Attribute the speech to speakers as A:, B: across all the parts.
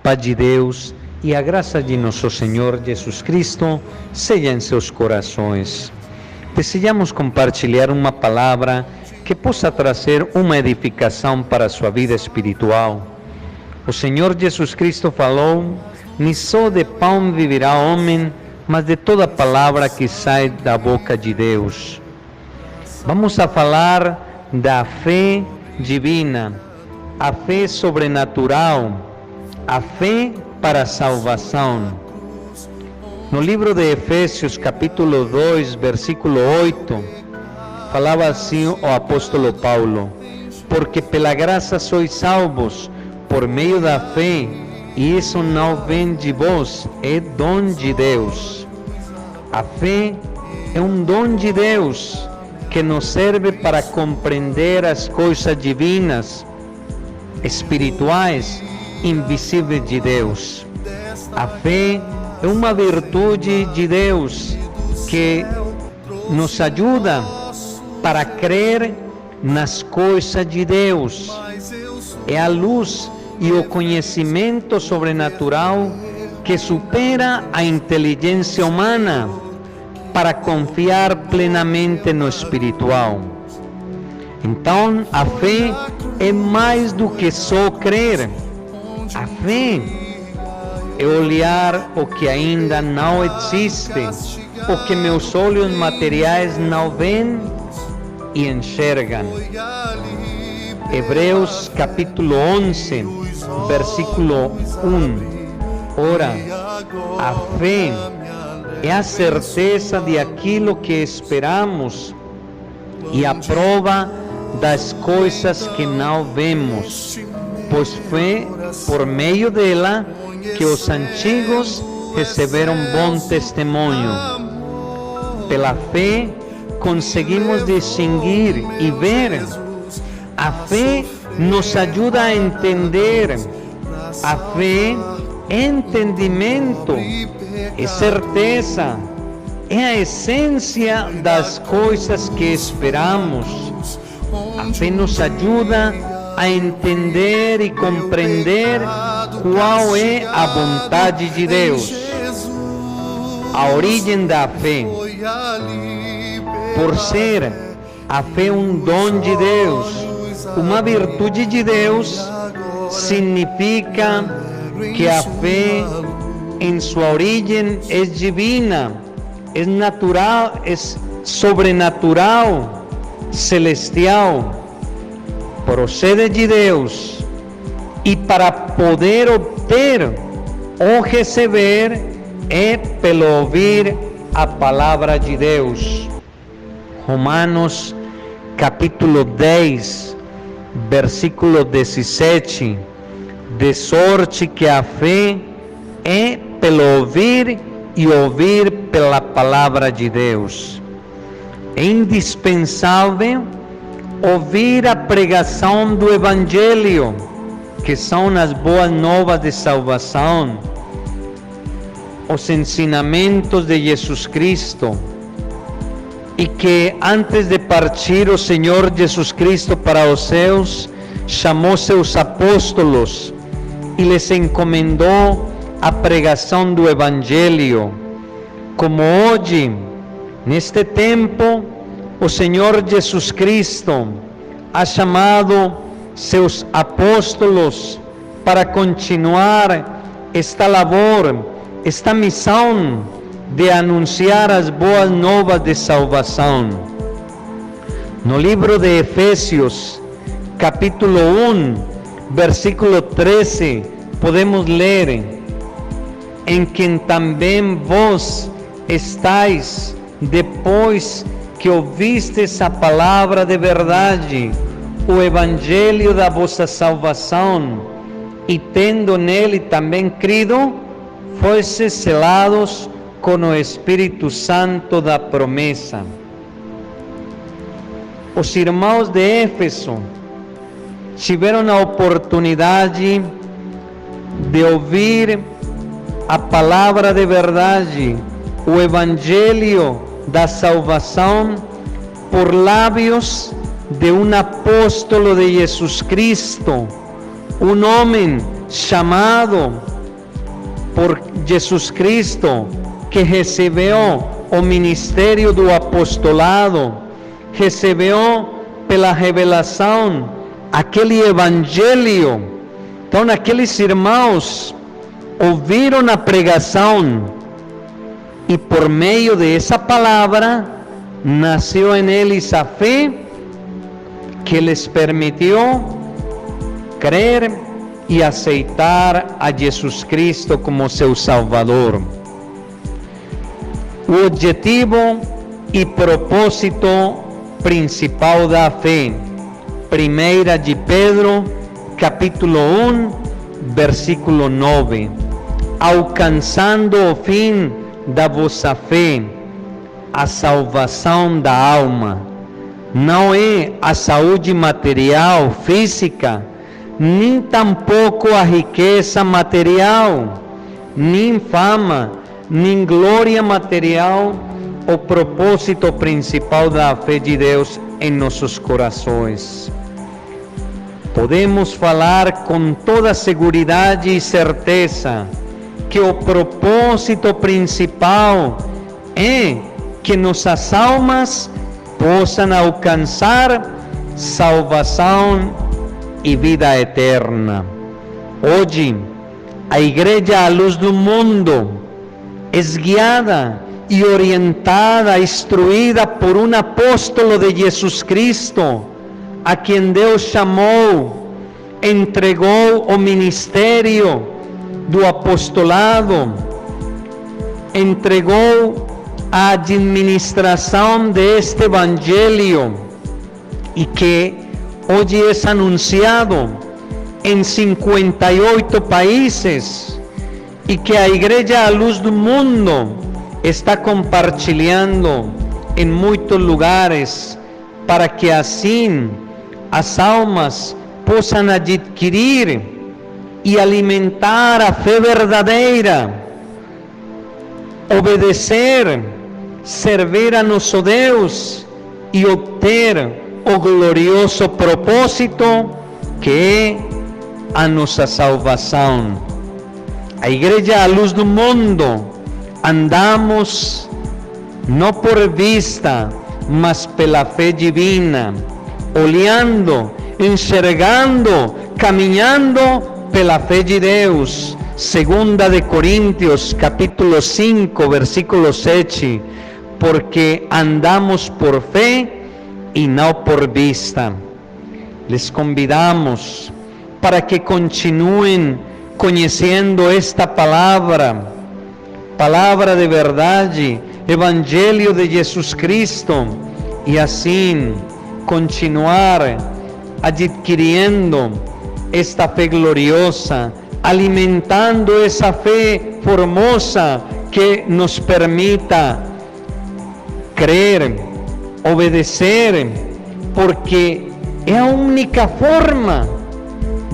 A: paz de Deus e a graça de nosso Senhor Jesus Cristo seja em seus corações. Desejamos compartilhar uma palavra que possa trazer uma edificação para a sua vida espiritual. O Senhor Jesus Cristo falou: "Nem só de pão viverá o homem, mas de toda palavra que sai da boca de Deus." Vamos a falar da fé divina, a fé sobrenatural, a fé para a salvação. No livro de Efésios, capítulo 2, versículo 8, falava assim o apóstolo Paulo: "Porque pela graça sois salvos, por meio da fé, e isso não vem de vós, é dom de Deus." A fé é um dom de Deus que nos serve para compreender as coisas divinas, espirituais, invisíveis de Deus. A fé é uma virtude de Deus que nos ajuda para crer nas coisas de Deus. É a luz e o conhecimento sobrenatural que supera a inteligência humana para confiar plenamente no espiritual. Então, a fé é mais do que só crer. A fé é olhar o que ainda não existe, o que meus olhos materiais não veem e enxergam. Hebreus capítulo 11, versículo 1. Ora, a fé é a certeza de aquilo que esperamos e a prova das coisas que não vemos, pois foi por meio dela que os antigos receberam bom testemunho. Pela fé conseguimos distinguir e ver. A fé nos ajuda a entender. A fé é entendimento, é certeza, é a essência das coisas que esperamos. A fé nos ajuda a entender e compreender qual é a vontade de Deus. A origem da fé. Por ser a fé um dom de Deus, uma virtude de Deus, significa que a fé em sua origem é divina, é natural, é sobrenatural, celestial, procede de Deus, e para poder obter ou receber é pelo ouvir a palavra de Deus. Romanos capítulo 10, versículo 17, de sorte que a fé é pelo ouvir e ouvir pela palavra de Deus. É indispensável ouvir a pregação do Evangelho, que são as boas novas de salvação, os ensinamentos de Jesus Cristo, e que antes de partir o Senhor Jesus Cristo para os céus, chamou seus apóstolos e lhes encomendou a pregação do Evangelho. Como hoje, neste tempo, o Senhor Jesus Cristo ha chamado seus apóstolos para continuar esta labor, esta missão de anunciar as boas novas de salvação. No livro de Efésios, capítulo 1, versículo 13, podemos ler: "Em quem também vós estáis, depois que ouvistes a palavra de verdade, o evangelho da vossa salvação, e tendo nele também crido, fostes selados com o Espírito Santo da promessa." Os irmãos de Éfeso tiveram a oportunidade de ouvir a palavra de verdade, o evangelho da salvação, por lábios de um apóstolo de Jesus Cristo, um homem chamado por Jesus Cristo, que recebeu o ministério do apostolado, recebeu pela revelação aquele evangelho. Então, aqueles irmãos ouviram a pregação e por meio dessa palavra nasceu em eles a fé que lhes permitiu crer e aceitar a Jesus Cristo como seu Salvador. O objetivo e propósito principal da fé. 1 de Pedro, capítulo 1, versículo 9. Alcançando o fim da vossa fé, a salvação da alma. Não é a saúde material, física, nem tampouco a riqueza material, nem fama, nem glória material, o propósito principal da fé de Deus em nossos corações. Podemos falar com toda segurança e certeza que o propósito principal é que nossas almas possam alcançar salvação e vida eterna. Hoje, a Igreja à luz do mundo é guiada e orientada, instruída por um apóstolo de Jesus Cristo, a quem Deus chamou, entregou o ministério do apostolado, entregou a administração deste evangelho e que hoje é anunciado em 58 países e que a Igreja à luz do mundo está compartilhando em muitos lugares para que assim as almas possam adquirir e alimentar a fé verdadeira, obedecer, servir a nosso Deus e obter o glorioso propósito que é a nossa salvação. A Igreja à luz do mundo andamos não por vista, mas pela fé divina, olhando, enxergando, caminhando pela fé de Deus. 2 de Coríntios, capítulo 5, versículo 7, porque andamos por fé e não por vista. Les convidamos para que continuem conhecendo esta palavra de verdade, Evangelho de Jesus Cristo, e assim continuar adquirindo esta fé gloriosa, alimentando essa fé formosa que nos permita crer, obedecer, porque é a única forma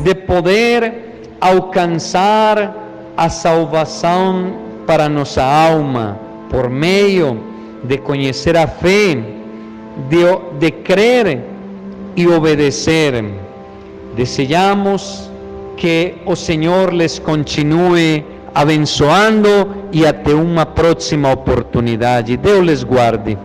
A: de poder alcançar a salvação para nossa alma, por meio de conhecer a fé, de crer e obedecer. Desejamos que o Senhor les continue abençoando e até uma próxima oportunidade. Deus les guarde.